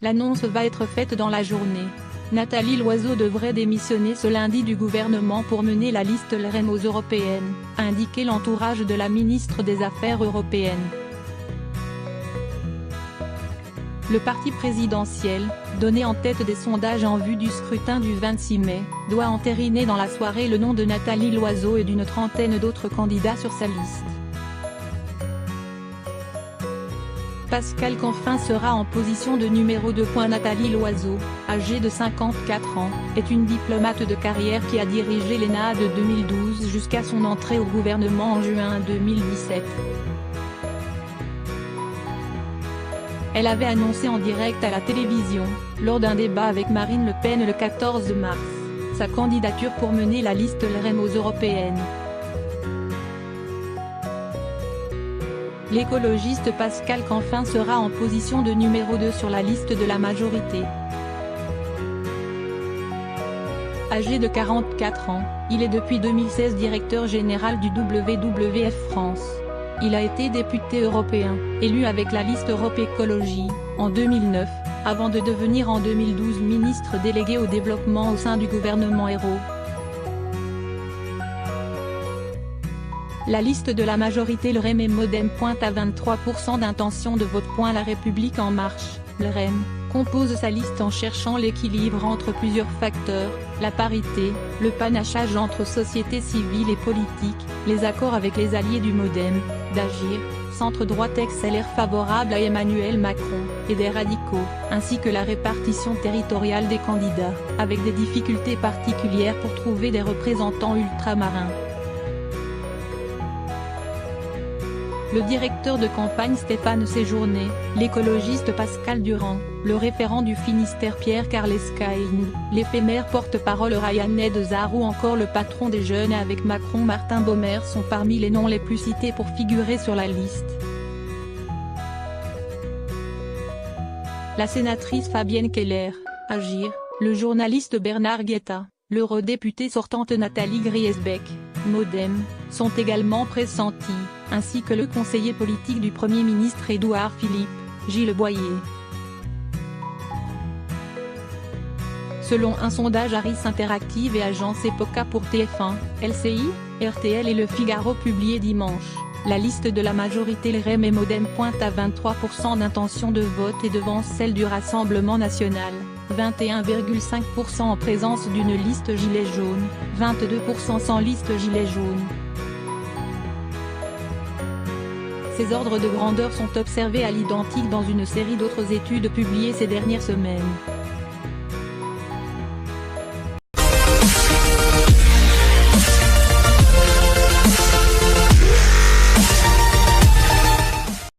L'annonce va être faite dans la journée. Nathalie Loiseau devrait démissionner ce lundi du gouvernement pour mener la liste LREM aux européennes, a indiqué l'entourage de la ministre des Affaires européennes. Le parti présidentiel, donné en tête des sondages en vue du scrutin du 26 mai, doit entériner dans la soirée le nom de Nathalie Loiseau et d'une trentaine d'autres candidats sur sa liste. Pascal Canfin sera en position de numéro 2. Nathalie Loiseau, âgée de 54 ans, est une diplomate de carrière qui a dirigé l'ENA de 2012 jusqu'à son entrée au gouvernement en juin 2017. Elle avait annoncé en direct à la télévision, lors d'un débat avec Marine Le Pen le 14 mars, sa candidature pour mener la liste LREM aux européennes. L'écologiste Pascal Canfin sera en position de numéro 2 sur la liste de la majorité. Âgé de 44 ans, il est depuis 2016 directeur général du WWF France. Il a été député européen, élu avec la liste Europe Écologie, en 2009, avant de devenir en 2012 ministre délégué au développement au sein du gouvernement Ayrault. La liste de la majorité LREM et MoDem pointe à 23% d'intention de vote. La République En Marche, LREM, compose sa liste en cherchant l'équilibre entre plusieurs facteurs, la parité, le panachage entre société civile et politique, les accords avec les alliés du MoDem, d'Agir, centre-droite ex-LR favorable à Emmanuel Macron, et des radicaux, ainsi que la répartition territoriale des candidats, avec des difficultés particulières pour trouver des représentants ultramarins. Le directeur de campagne Stéphane Séjourné, l'écologiste Pascal Durand, le référent du Finistère Pierre Carlescaïn, l'éphémère porte-parole Ryan Edzard ou encore le patron des Jeunes avec Macron Martin Baumer sont parmi les noms les plus cités pour figurer sur la liste. La sénatrice Fabienne Keller, Agir, le journaliste Bernard Guetta, l'eurodéputée sortante Nathalie Griesbeck, MoDem, sont également pressentis, ainsi que le conseiller politique du Premier ministre Édouard Philippe, Gilles Boyer. Selon un sondage Harris Interactive et agence Epoca pour TF1, LCI, RTL et Le Figaro publié dimanche, la liste de la majorité LREM et MoDem pointe à 23% d'intention de vote et devance celle du Rassemblement national, 21,5% en présence d'une liste gilet jaune, 22% sans liste gilet jaune. Ces ordres de grandeur sont observés à l'identique dans une série d'autres études publiées ces dernières semaines.